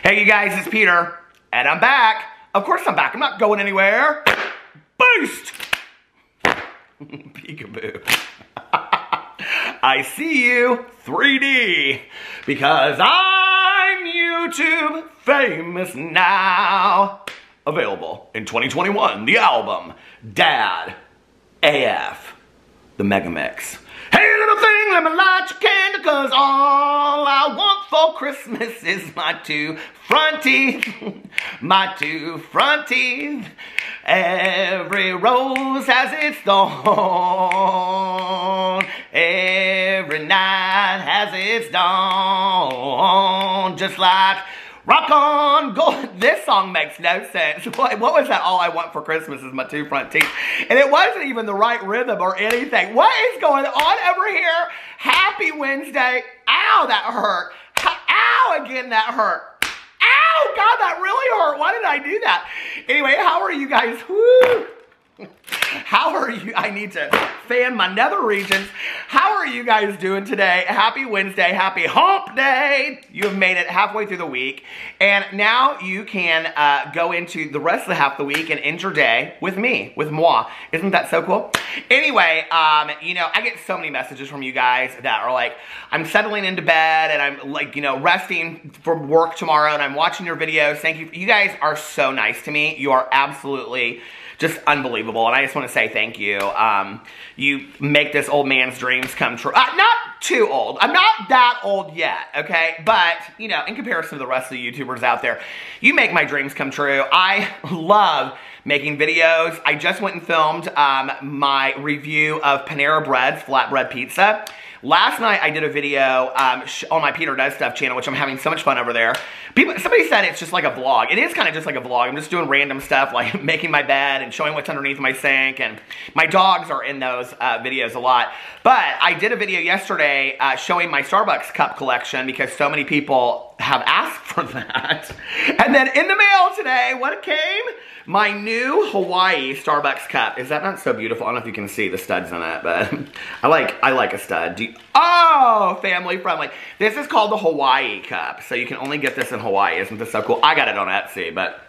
Hey you guys, it's Peter, and I'm back. Of course I'm back. I'm not going anywhere. Boost! Peekaboo. I see you 3D because I'm YouTube famous now. Available in 2021, the album Dad AF, the Mega Mix. Hey little thing, let me light your candle, cause all I want for Christmas is my two front teeth. My two front teeth. Every rose has its dawn. Every night has its dawn. Just like rock on gold. This song makes no sense. What was that? All I want for Christmas is my two front teeth. And it wasn't even the right rhythm or anything. What is going on over here? Happy Wednesday. Ow, that hurt. Ow, again, that hurt. Ow, God, that really hurt. Why did I do that? Anyway, how are you guys? Woo. How are you? I need to fan my nether regions. How are you guys doing today? Happy Wednesday. Happy hump day. You have made it halfway through the week. And now you can go into the rest of the half of the week and end your day with me, with moi. Isn't that so cool? Anyway, you know, I get so many messages from you guys that are like, I'm settling into bed and I'm like, you know, resting for work tomorrow and I'm watching your videos. Thank you. You guys are so nice to me. You are absolutely just unbelievable, and I just want to say thank you. You make this old man's dreams come true. Not too old. I'm not that old yet, okay? But, you know, in comparison to the rest of the YouTubers out there, you make my dreams come true. I love making videos. I just went and filmed my review of Panera Bread's flatbread pizza. Last night, I did a video on my Peter Does Stuff channel, which I'm having so much fun over there. Somebody said it's just like a vlog. It is kind of just like a vlog. I'm just doing random stuff, like making my bed and showing what's underneath my sink. And my dogs are in those videos a lot. But I did a video yesterday showing my Starbucks cup collection because so many people have asked for that. And then in the mail today, what came? My new Hawaii Starbucks cup. Is that not so beautiful? I don't know if you can see the studs in it, but I like a stud. Oh, family friendly. This is called the Hawaii cup. So you can only get this in Hawaii. Isn't this so cool? I got it on Etsy, but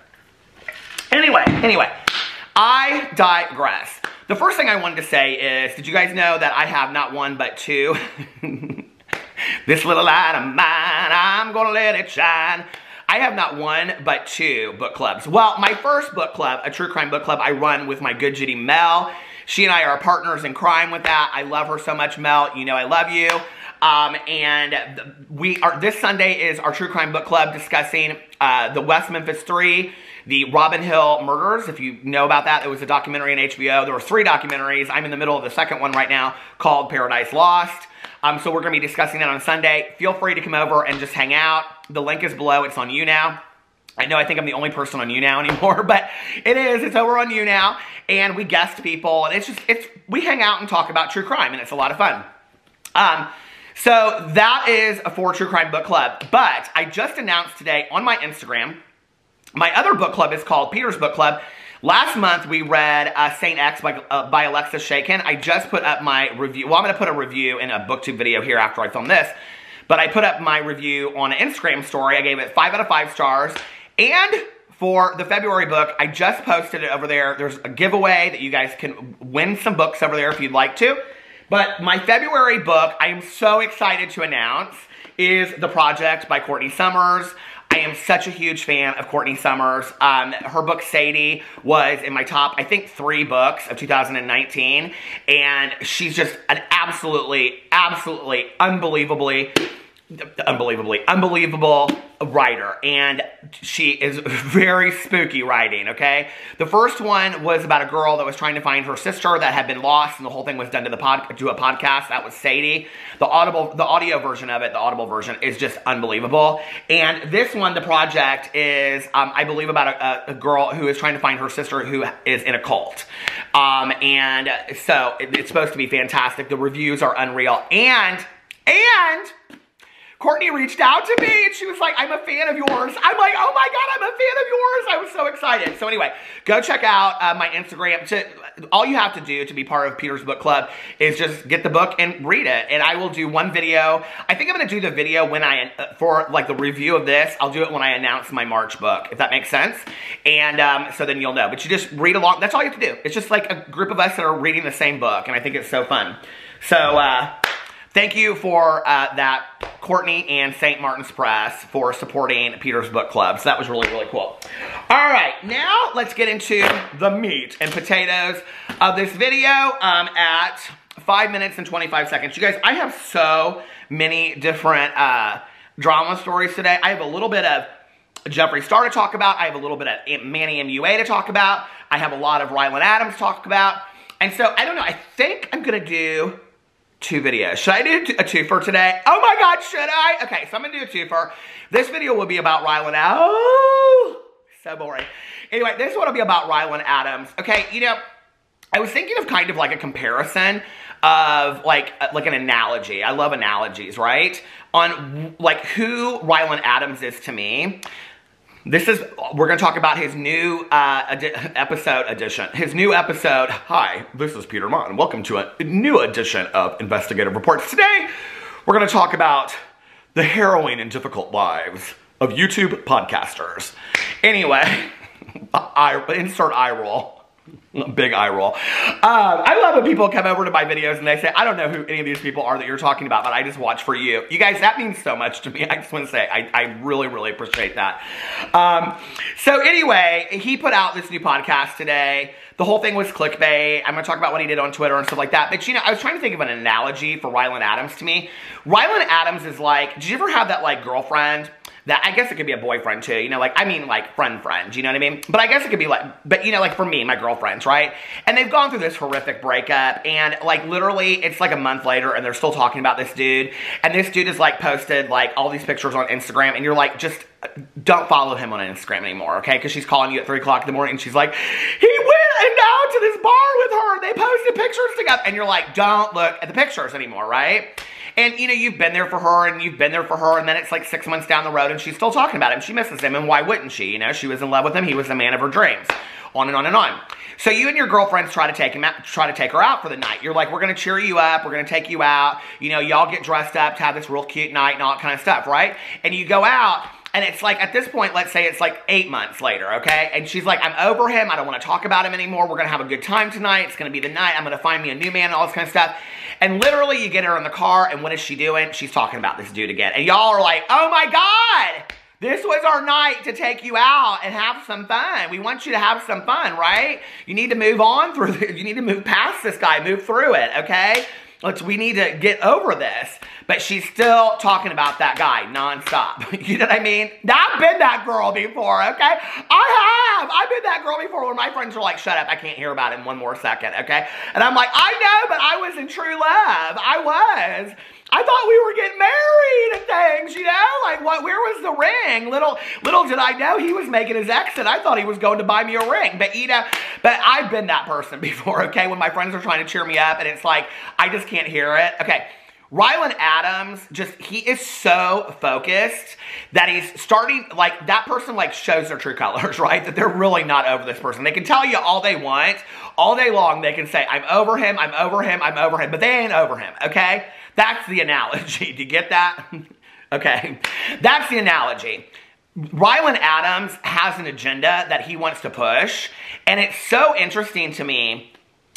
anyway, I digress. The first thing I wanted to say is, did you guys know that I have not one but two? This little light of mine, I'm gonna let it shine. I have not one, but two book clubs. Well, my first book club, a true crime book club, I run with my good Judy Mel. She and I are partners in crime with that. I love her so much, Mel. You know I love you. And this Sunday is our true crime book club discussing the West Memphis 3, the Robin Hill murders. If you know about that, it was a documentary on HBO. There were 3 documentaries. I'm in the middle of the second one right now called Paradise Lost. So we're going to be discussing that on Sunday. Feel free to come over and just hang out. The link is below. It's on YouNow. I know I think I'm the only person on YouNow anymore, but it is. It's over on YouNow. And we guest people. And we hang out and talk about true crime. And it's a lot of fun. So that is for True Crime Book Club. But I just announced today on my Instagram, my other book club is called Peter's Book Club. Last month, we read Saint X by Alexis Shaken. I just put up my review. Well, I'm going to put a review in a BookTube video here after I film this. But I put up my review on an Instagram story. I gave it 5 out of 5 stars. And for the February book, I just posted it over there. There's a giveaway that you guys can win some books over there if you'd like to. But my February book, I am so excited to announce, is The Project by Courtney Summers. I am such a huge fan of Courtney Summers. Her book, Sadie, was in my top, I think, 3 books of 2019. And she's just an absolutely unbelievable writer. And she is very spooky writing, okay? The first one was about a girl that was trying to find her sister that had been lost, and the whole thing was done to a podcast. That was Sadie. The audio version of it, the Audible version, is just unbelievable. And this one, The Project, is, I believe, about a girl who is trying to find her sister who is in a cult. And so it's supposed to be fantastic. The reviews are unreal. And Courtney reached out to me and she was like, I'm a fan of yours. I'm like, oh my God, I'm a fan of yours. I was so excited. So anyway, go check out my Instagram. All you have to do to be part of Peter's Book Club is just get the book and read it. And I will do one video. I think I'm going to do the video when for like the review of this. I'll do it when I announce my March book, if that makes sense. And so then you'll know. But you just read along. That's all you have to do. It's just like a group of us that are reading the same book. And I think it's so fun. So, thank you for that, Courtney and St. Martin's Press, for supporting Peter's Book Club. So that was really, really cool. All right, now let's get into the meat and potatoes of this video at 5 minutes and 25 seconds. You guys, I have so many different drama stories today. I have a little bit of Jeffree Star to talk about. I have a little bit of Manny MUA to talk about. I have a lot of Ryland Adams to talk about. And so, I don't know, I think I'm going to do 2 videos. Should I do a twofer today? Oh my God, should I? Okay, so I'm going to do a twofer. This video will be about Ryland Adams. Oh, so boring. Anyway, this one will be about Ryland Adams. Okay, you know, I was thinking of kind of like a comparison of like an analogy. I love analogies, right? On like who Ryland Adams is to me. We're going to talk about his new his new episode. Hi, this is Peter Monn. Welcome to a new edition of Investigative Reports. Today, we're going to talk about the harrowing and difficult lives of YouTube podcasters. Anyway, insert eye roll. Big eye roll. I love when people come over to my videos and they say, I don't know who any of these people are that you're talking about, but I just watch for you. You guys, that means so much to me. I just want to say, I really, really appreciate that. So anyway, he put out this new podcast today. The whole thing was clickbait. I'm going to talk about what he did on Twitter and stuff like that. But, you know, I was trying to think of an analogy for Ryland Adams to me. Ryland Adams is like, did you ever have that, like, girlfriend that, I guess it could be a boyfriend too, you know, like, I mean, like, friend, you know what I mean? But I guess it could be like, but, you know, like, for me, my girlfriends, right? And they've gone through this horrific breakup, and, like, literally, it's like a month later, and they're still talking about this dude, and this dude has, like, posted, like, all these pictures on Instagram, and you're like, just don't follow him on Instagram anymore, okay? Because she's calling you at 3 o'clock in the morning, and she's like, he went out to this bar with her, they posted pictures together, and you're like, don't look at the pictures anymore, right? And, you know, you've been there for her, and you've been there for her, and then it's like 6 months down the road, and she's still talking about him. She misses him, and why wouldn't she? You know, she was in love with him. He was the man of her dreams. On and on and on. So you and your girlfriends try to take her out for the night. You're like, we're going to cheer you up. We're going to take you out. You know, y'all get dressed up to have this real cute night and all that kind of stuff, right? And you go out, and it's like, at this point, let's say it's like 8 months later, okay? And she's like, I'm over him. I don't want to talk about him anymore. We're going to have a good time tonight. It's going to be the night. I'm going to find me a new man and all this kind of stuff. And literally, you get her in the car, and what is she doing? She's talking about this dude again. And y'all are like, oh my God! This was our night to take you out and have some fun. We want you to have some fun, right? You need to move on through this. You need to move past this guy, move through it, okay? We need to get over this. But she's still talking about that guy nonstop. You know what I mean? I've been that girl before, okay? I have. I've been that girl before when my friends were like, shut up, I can't hear about it in one more second, okay? And I'm like, I know, but I was in true love. I thought we were getting married and things, you know? Like, what? Where was the ring? Little did I know he was making his exit. I thought he was going to buy me a ring. But, you know, but I've been that person before, okay? When my friends are trying to cheer me up and it's like, I just can't hear it. Okay. Ryland Adams, he is so focused that he's starting, like, that person, like, shows their true colors, right? That they're really not over this person. They can tell you all they want. All day long, they can say, I'm over him, I'm over him, I'm over him. But they ain't over him, okay? That's the analogy. Do you get that? Okay. That's the analogy. Ryland Adams has an agenda that he wants to push. And it's so interesting to me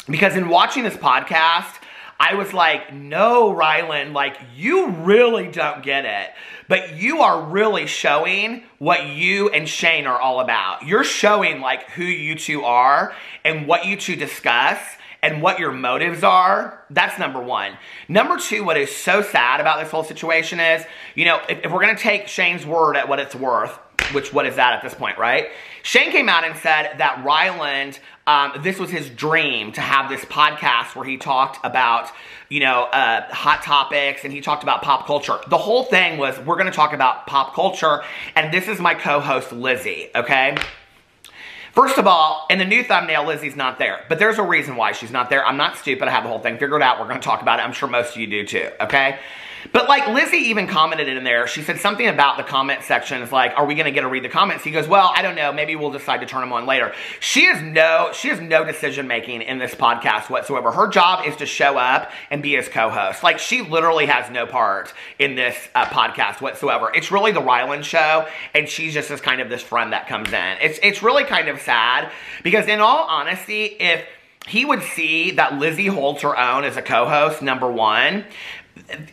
because in watching this podcast, I was like, no, Ryland, like, you really don't get it. But you are really showing what you and Shane are all about. You're showing, like, who you two are and what you two discuss and what your motives are. That's number one. Number two, what is so sad about this whole situation is, you know, if we're going to take Shane's word at what it's worth, which what is that at this point, right? Shane came out and said that Ryland, this was his dream to have this podcast where he talked about, you know, hot topics and he talked about pop culture. The whole thing was, we're going to talk about pop culture, and this is my co-host, Lizzie, okay? First of all, in the new thumbnail, Lizzie's not there. But there's a reason why she's not there. I'm not stupid. I have the whole thing figured out. We're going to talk about it. I'm sure most of you do too, okay? But like Lizzie even commented in there. She said something about the comment section. It's like, are we going to get to read the comments? He goes, well, I don't know. Maybe we'll decide to turn them on later. She has no decision making in this podcast whatsoever. Her job is to show up and be his co-host. Like she literally has no part in this podcast whatsoever. It's really the Ryland show, and she's just this kind of this friend that comes in. It's really kind of sad because in all honesty, if he would see that Lizzie holds her own as a co-host, number one,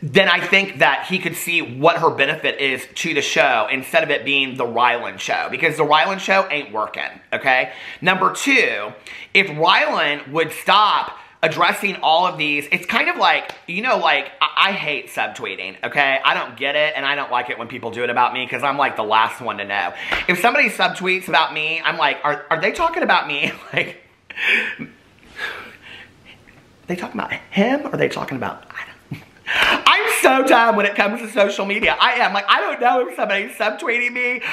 then I think that he could see what her benefit is to the show instead of it being the Ryland show, because the Ryland show ain't working, okay? Number two, if Ryland would stop addressing all of these, it's kind of like, you know, like, I hate subtweeting, okay? I don't get it, and I don't like it when people do it about me, because I'm like the last one to know. If somebody subtweets about me, I'm like, are they talking about me? Like, are they talking about him, or are they talking about... I'm so dumb when it comes to social media. I am. Like, I don't know if somebody's subtweeting me,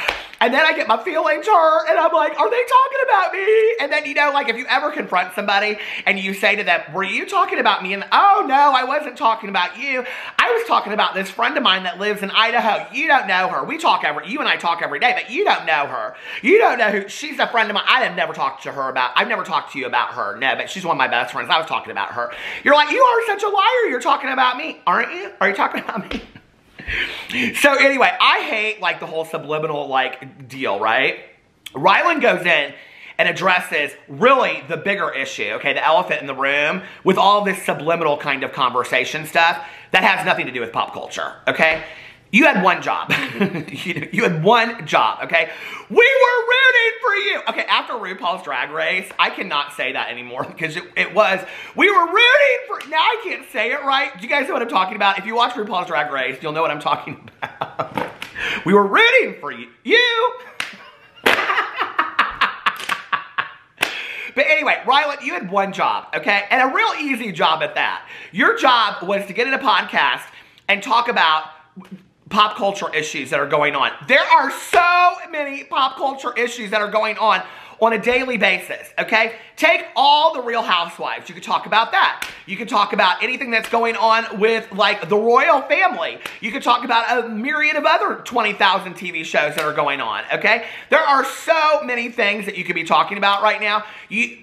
and then I get my feelings hurt, and I'm like, are they talking about me? And then, you know, like, if you ever confront somebody, and you say to them, were you talking about me? And, oh, no, I wasn't talking about you. I was talking about this friend of mine that lives in Idaho. You don't know her. You and I talk every day, but you don't know her. You don't know who, she's a friend of mine. I've never talked to you about her. No, but she's one of my best friends. I was talking about her. You're like, you are such a liar. You're talking about me. Aren't you? Are you talking about me? So anyway, I hate like the whole subliminal like deal, right? Ryland goes in and addresses really the bigger issue, okay, the elephant in the room, with all this subliminal kind of conversation stuff that has nothing to do with pop culture, okay? You had one job. You had one job, okay? We were rooting for you. Okay, after RuPaul's Drag Race, I cannot say that anymore because it was, we were rooting for, now I can't say it right. Do you guys know what I'm talking about? If you watch RuPaul's Drag Race, you'll know what I'm talking about. We were rooting for you. But anyway, Ryland, you had one job, okay? And a real easy job at that. Your job was to get in a podcast and talk about pop culture issues that are going on. There are so many pop culture issues that are going on a daily basis, okay? Take all the Real Housewives. You could talk about that. You could talk about anything that's going on with, like, the royal family. You could talk about a myriad of other 20,000 TV shows that are going on, okay? There are so many things that you could be talking about right now. You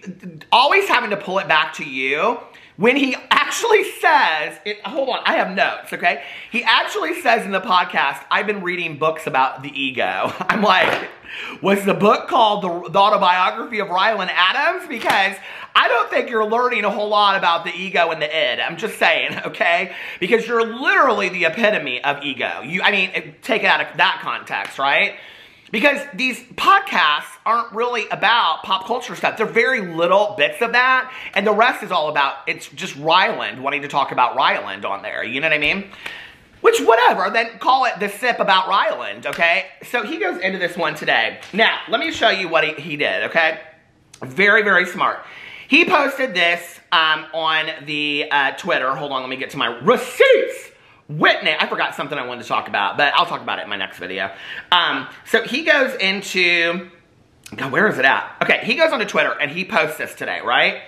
always having to pull it back to you. When he actually says, hold on, I have notes, okay? He actually says in the podcast, I've been reading books about the ego. I'm like, was the book called The Autobiography of Ryland Adams? Because I don't think you're learning a whole lot about the ego and the id. I'm just saying, okay? Because you're literally the epitome of ego. I mean, take it out of that context, right? Because these podcasts aren't really about pop culture stuff. They're very little bits of that. And the rest is all about, it's just Ryland wanting to talk about Ryland on there. You know what I mean? Which, whatever. Then call it The Sip About Ryland, okay? So he goes into this one today. Now, let me show you what he did, okay? Very, very smart. He posted this on the Twitter. Hold on, let me get to my receipts. Witness, I forgot something I wanted to talk about, but I'll talk about it in my next video. So he goes into, God, where is it at? Okay, he goes onto Twitter and he posts this today, right?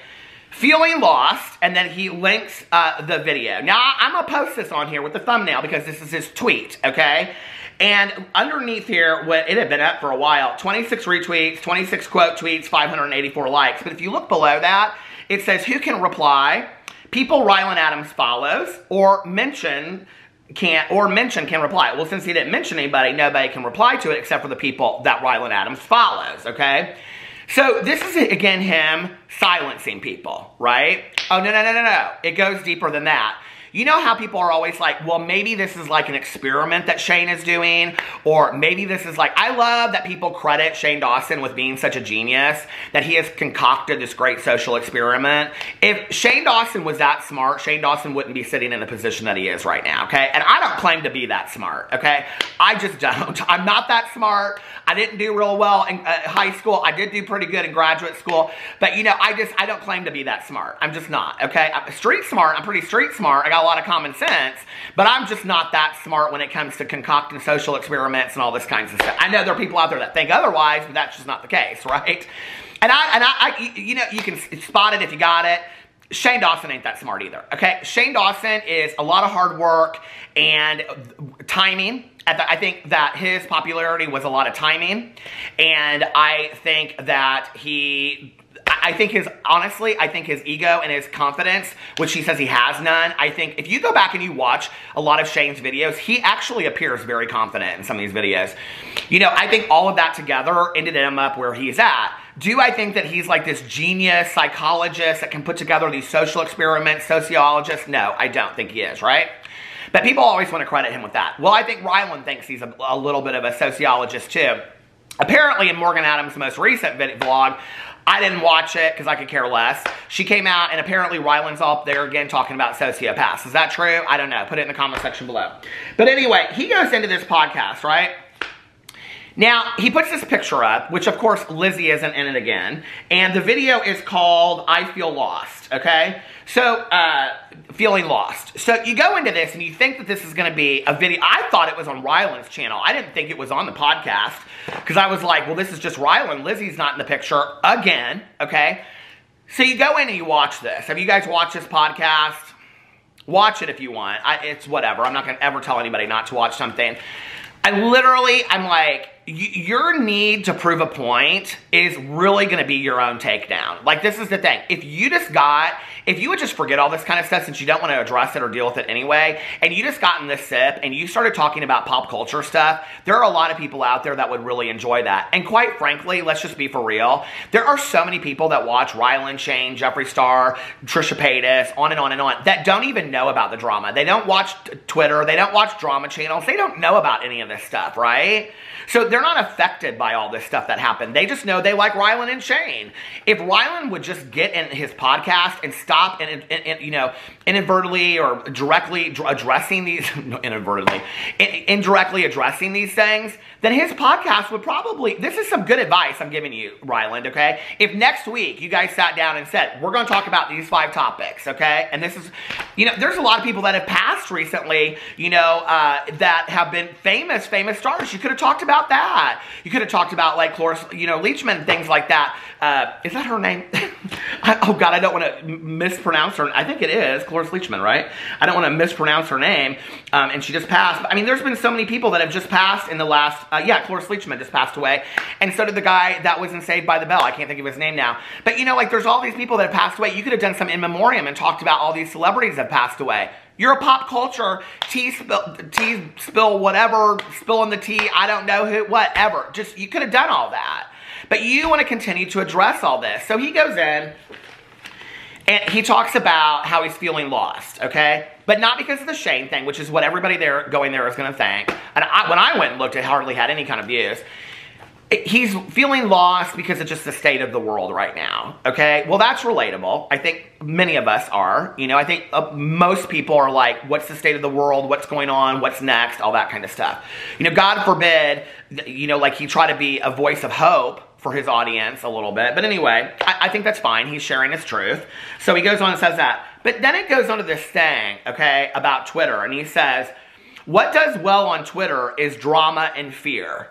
Feeling lost, and then he links the video. Now, I'm going to post this on here with the thumbnail because this is his tweet, okay? And underneath here, it had been up for a while, 26 retweets, 26 quote tweets, 584 likes. But if you look below that, it says, who can reply? People Ryland Adams follows, or mention can reply. Well, since he didn't mention anybody, nobody can reply to it except for the people that Ryland Adams follows, okay? So this is, again, him silencing people, right? Oh, no. It goes deeper than that. You know how people are always like, well, maybe this is like an experiment that Shane is doing, or maybe this is like, I love that people credit Shane Dawson with being such a genius, that he has concocted this great social experiment. If Shane Dawson was that smart, Shane Dawson wouldn't be sitting in the position that he is right now, okay? And I don't claim to be that smart, okay? I just don't. I'm not that smart. I didn't do real well in high school. I did do pretty good in graduate school. But, you know, I don't claim to be that smart. I'm just not, okay? I'm street smart. I'm pretty street smart. I got a lot of common sense. But I'm just not that smart when it comes to concocting social experiments and all this kinds of stuff. I know there are people out there that think otherwise, but that's just not the case, right? And you know, you can spot it if you got it. Shane Dawson ain't that smart either, okay? Shane Dawson is a lot of hard work and timing. I think that his popularity was a lot of timing, and I think that honestly, I think his ego and his confidence, which he says he has none, I think if you go back and you watch a lot of Shane's videos, he actually appears very confident in some of these videos. You know, I think all of that together ended him up where he's at. Do I think that he's like this genius psychologist that can put together these social experiments, sociologist? No, I don't think he is, right? But people always want to credit him with that. Well, I think Ryland thinks he's a little bit of a sociologist too. Apparently in Morgan Adams' most recent vlog, I didn't watch it because I could care less. She came out and apparently Ryland's up there again talking about sociopaths. Is that true? I don't know. Put it in the comment section below. But anyway, he goes into this podcast, right? Now, he puts this picture up, which of course Lizzie isn't in it again. And the video is called I Feel Lost, okay? So, feeling lost. So you go into this and you think that this is going to be a video. I thought it was on Ryland's channel. I didn't think it was on the podcast because I was like, well, this is just Ryland. Lizzie's not in the picture again, okay? So you go in and you watch this. Have you guys watched this podcast? Watch it if you want. It's whatever. I'm not going to ever tell anybody not to watch something. I'm like, your need to prove a point is really going to be your own takedown. Like, this is the thing. If you would just forget all this kind of stuff since you don't want to address it or deal with it anyway, and you just got in this sip and you started talking about pop culture stuff, there are a lot of people out there that would really enjoy that. And quite frankly, let's just be for real, there are so many people that watch Ryland, Shane, Jeffree Star, Trisha Paytas, on and on and on, that don't even know about the drama. They don't watch Twitter. They don't watch drama channels. They don't know about any of this stuff, right? So they're not affected by all this stuff that happened. They just know they like Ryland and Shane. If Ryland would just get in his podcast and stop inadvertently or directly addressing these, indirectly addressing these things, then his podcast would probably, this is some good advice I'm giving you, Ryland, okay? If next week you guys sat down and said, we're going to talk about these 5 topics, okay? And this is, there's a lot of people that have passed recently, that have been famous stars. You could have talked about that. You could have talked about like Cloris, Leachman, things like that. Is that her name? Oh God, I don't want to mispronounce her. I think it is Cloris Leachman, right? I don't want to mispronounce her name. And she just passed. But, I mean, there's been so many people that have just passed in the last, Cloris Leachman just passed away. And so did the guy that was in Saved by the Bell. I can't think of his name now. But, like there's all these people that have passed away. You could have done some in memoriam and talked about all these celebrities that have passed away. You're a pop culture, tea spill whatever, spilling the tea, I don't know who, whatever. Just, you could have done all that. But you want to continue to address all this. So he goes in and he talks about how he's feeling lost, okay? But not because of the Shane thing, which is what everybody there going there is going to think. And when I went and looked, it hardly had any kind of views. He's feeling lost because of just the state of the world right now, okay? Well, that's relatable. I think many of us are. I think most people are like, what's the state of the world? What's going on? What's next? All that kind of stuff. God forbid, like he try to be a voice of hope for his audience a little bit. But anyway, I think that's fine. He's sharing his truth. So he goes on and says that. But then it goes on to this thing, okay, about Twitter. And he says, what does well on Twitter is drama and fear.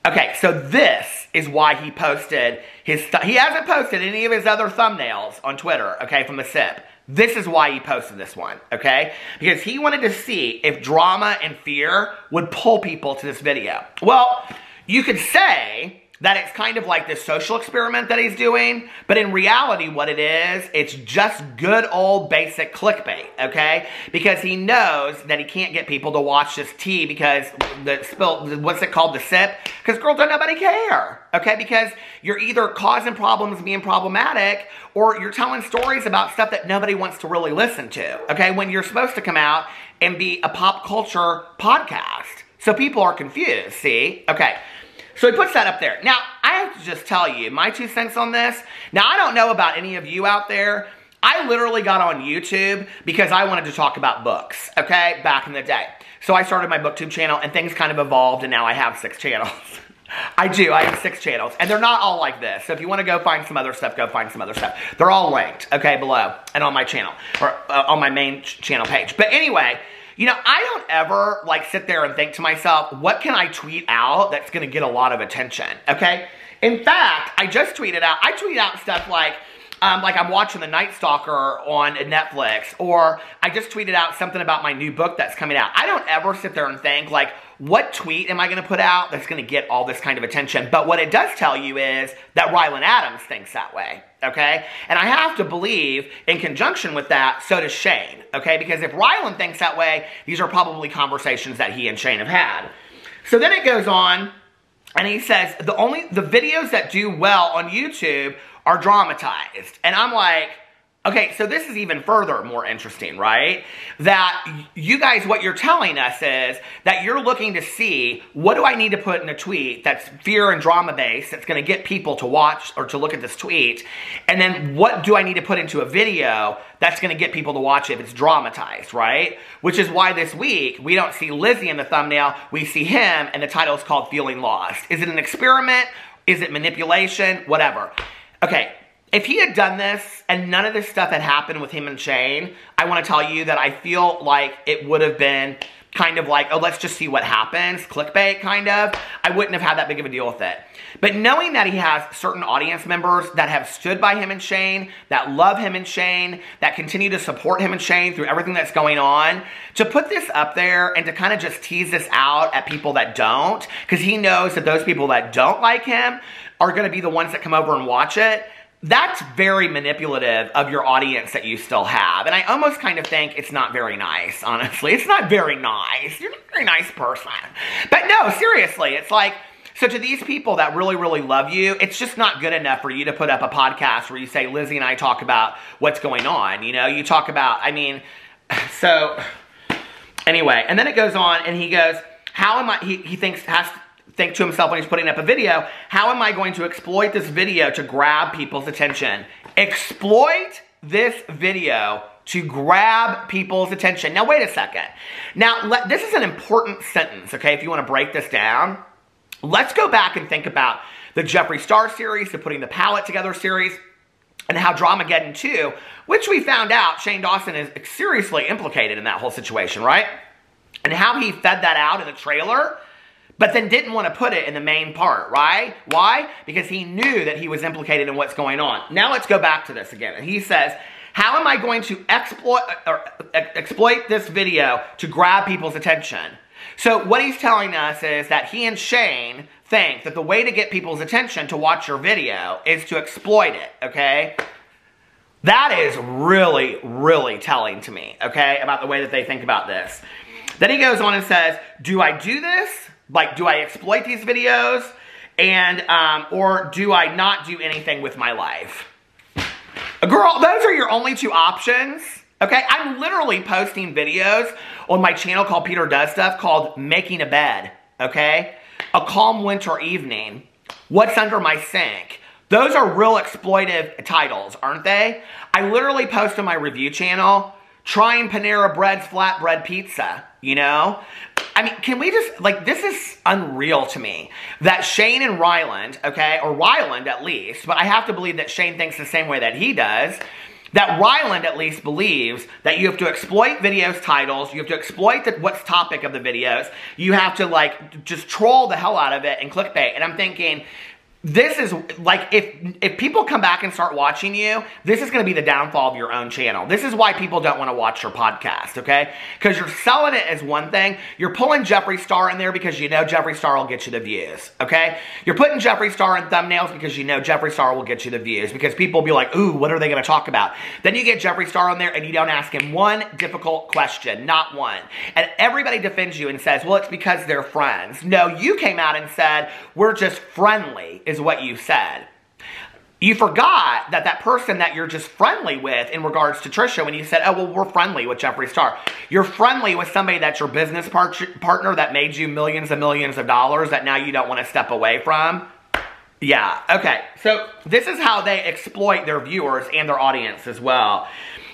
Okay, so this is why he posted his stuff. He hasn't posted any of his other thumbnails on Twitter, okay, from the SIP. This is why he posted this one, okay? Because he wanted to see if drama and fear would pull people to this video. Well, you could say that it's kind of like this social experiment that he's doing, but in reality what it is, it's just good old basic clickbait, okay? Because he knows that he can't get people to watch this tea because what's it called, the sip? Because girl, don't nobody care, okay? Because you're either causing problems, being problematic, or you're telling stories about stuff that nobody wants to really listen to, okay? When you're supposed to come out and be a pop culture podcast. So people are confused, see? Okay. So he puts that up there. Now, I have to just tell you my 2 cents on this. Now, I don't know about any of you out there. I literally got on YouTube because I wanted to talk about books, okay, back in the day. So I started my BookTube channel, and things kind of evolved, and now I have 6 channels. I have 6 channels, and they're not all like this. So if you want to go find some other stuff, go find some other stuff. They're all linked, okay, below, and on my channel, or on my main channel page. But anyway, I don't ever, like, sit there and think to myself, what can I tweet out that's going to get a lot of attention, okay? In fact, I just tweeted out, stuff like, like I'm watching The Night Stalker on Netflix, or I just tweeted out something about my new book that's coming out. I don't ever sit there and think, like, what tweet am I going to put out that's going to get all this kind of attention? But what it does tell you is that Ryland Adams thinks that way, okay? And I have to believe, in conjunction with that, so does Shane, okay? Because if Ryland thinks that way, these are probably conversations that he and Shane have had. So then it goes on, and he says, the videos that do well on YouTube are dramatized. And I'm like, okay, so this is even further more interesting, right? That you guys, what you're telling us is that you're looking to see, what do I need to put in a tweet that's fear and drama based, that's going to get people to watch or to look at this tweet, and then what do I need to put into a video that's going to get people to watch it if it's dramatized, right? Which is why this week, we don't see Lizzie in the thumbnail, we see him, and the title is called Feeling Lost. Is it an experiment? Is it manipulation? Whatever. Okay, if he had done this and none of this stuff had happened with him and Shane, I want to tell you that I feel like it would have been kind of like, oh, let's just see what happens, clickbait kind of. I wouldn't have had that big of a deal with it. But knowing that he has certain audience members that have stood by him and Shane, that love him and Shane, that continue to support him and Shane through everything that's going on, to put this up there and to kind of just tease this out at people that don't, because he knows that those people that don't like him are going to be the ones that come over and watch it, that's very manipulative of your audience that you still have. And I almost kind of think it's not very nice, honestly. It's not very nice. You're not a very nice person. But no, seriously, it's like, so to these people that really, really love you, it's just not good enough for you to put up a podcast where you say, Lizzie and I talk about what's going on. You know, you talk about, I mean, so anyway. And then it goes on and he goes, how am I, he thinks, has to think to himself when he's putting up a video, how am I going to exploit this video to grab people's attention? Exploit this video to grab people's attention. Now, wait a second. Now, this is an important sentence, okay, if you want to break this down. Let's go back and think about the Jeffree Star series, the Putting the Palette Together series, and how Dramageddon 2, which we found out Shane Dawson is seriously implicated in that whole situation, right? And how he fed that out in the trailer, but then didn't want to put it in the main part, right? Why? Because he knew that he was implicated in what's going on. Now let's go back to this again. And he says, how am I going to exploit this video to grab people's attention? So what he's telling us is that he and Shane think that the way to get people's attention to watch your video is to exploit it, okay? That is really, really telling to me, okay, about the way that they think about this. Then he goes on and says, do I do this? Like, do I exploit these videos? And, or do I not do anything with my life? Girl, those are your only two options, okay? I'm literally posting videos on my channel called Peter Does Stuff called Making a Bed, okay? A Calm Winter Evening, What's Under My Sink. Those are real exploitive titles, aren't they? I literally post on my review channel, Trying Panera Bread's Flatbread Pizza, you know? I mean, can we just, like, this is unreal to me. That Shane and Ryland, okay, or Ryland at least, but I have to believe that Shane thinks the same way that he does, that Ryland at least believes that you have to exploit videos' titles, you have to exploit what's topic of the videos, you have to, like, just troll the hell out of it and clickbait. And I'm thinking, this is, like, if people come back and start watching you, this is going to be the downfall of your own channel. This is why people don't want to watch your podcast, okay? Because you're selling it as one thing. You're pulling Jeffree Star in there because you know Jeffree Star will get you the views, okay? You're putting Jeffree Star in thumbnails because you know Jeffree Star will get you the views, because people will be like, ooh, what are they going to talk about? Then you get Jeffree Star on there and you don't ask him one difficult question, not one. And everybody defends you and says, well, it's because they're friends. No, you came out and said, we're just friendly, is what you said. You forgot that that person that you're just friendly with in regards to Trisha, when you said, oh, well, we're friendly with Jeffree Star. You're friendly with somebody that's your business partner that made you millions and millions of dollars that now you don't want to step away from. Yeah, okay. So this is how they exploit their viewers and their audience as well.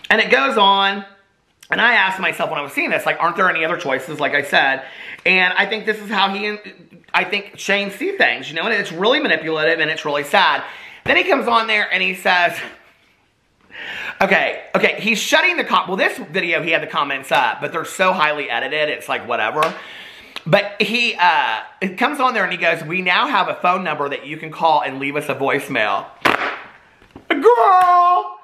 And it goes on. And I asked myself when I was seeing this, like, aren't there any other choices, like I said? And I think this is how I think Shane sees things, you know, and it's really manipulative and it's really sad. Then he comes on there and he says, okay, he's shutting the well, this video he had the comments up, but they're so highly edited, it's like whatever. But he it comes on there and he goes, we now have a phone number that you can call and leave us a voicemail. Girl,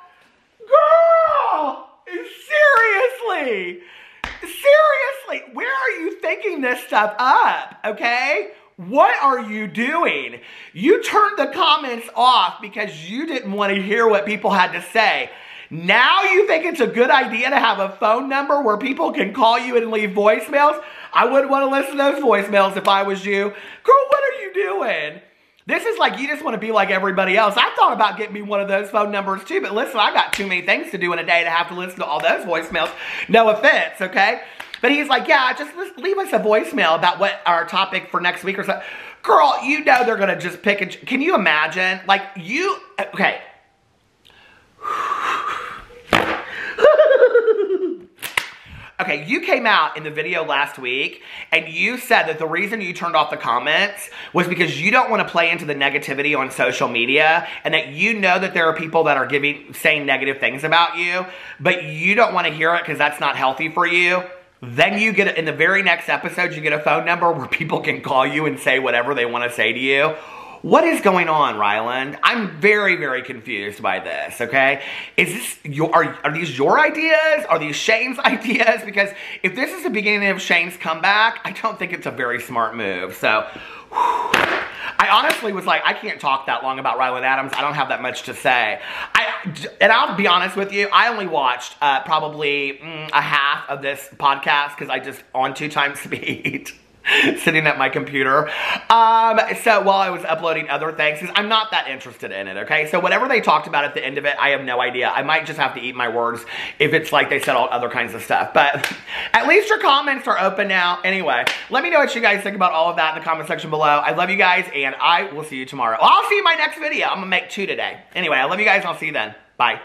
seriously, where are you thinking this stuff up, okay? What are you doing? You turned the comments off because you didn't want to hear what people had to say. Now you think it's a good idea to have a phone number where people can call you and leave voicemails? I wouldn't want to listen to those voicemails if I was you. Girl, what are you doing? This is like you just want to be like everybody else. I thought about getting me one of those phone numbers too, but listen, I got too many things to do in a day to have to listen to all those voicemails. No offense, okay? But he's like, yeah, just leave us a voicemail about what our topic for next week or something. Girl, you know they're going to just pick and... Can you imagine? Like, you... Okay. Okay, you came out in the video last week and you said that the reason you turned off the comments was because you don't want to play into the negativity on social media and that you know that there are people that are saying negative things about you, but you don't want to hear it because that's not healthy for you. Then you get, in the very next episode, you get a phone number where people can call you and say whatever they want to say to you. What is going on, Ryland? I'm very, very confused by this, okay? Is this are these your ideas? Are these Shane's ideas? Because if this is the beginning of Shane's comeback, I don't think it's a very smart move. So, I honestly was like, I can't talk that long about Ryland Adams. I don't have that much to say. And I'll be honest with you, I only watched probably a half of this podcast because I just on 2 times speed. Sitting at my computer. So while I was uploading other things, because I'm not that interested in it, okay? So whatever they talked about at the end of it, I have no idea. I might just have to eat my words if it's like they said all other kinds of stuff. But at least your comments are open now. Anyway, let me know what you guys think about all of that in the comment section below. I love you guys, and I will see you tomorrow. Well, I'll see you in my next video. I'm going to make 2 today. Anyway, I love you guys, and I'll see you then. Bye.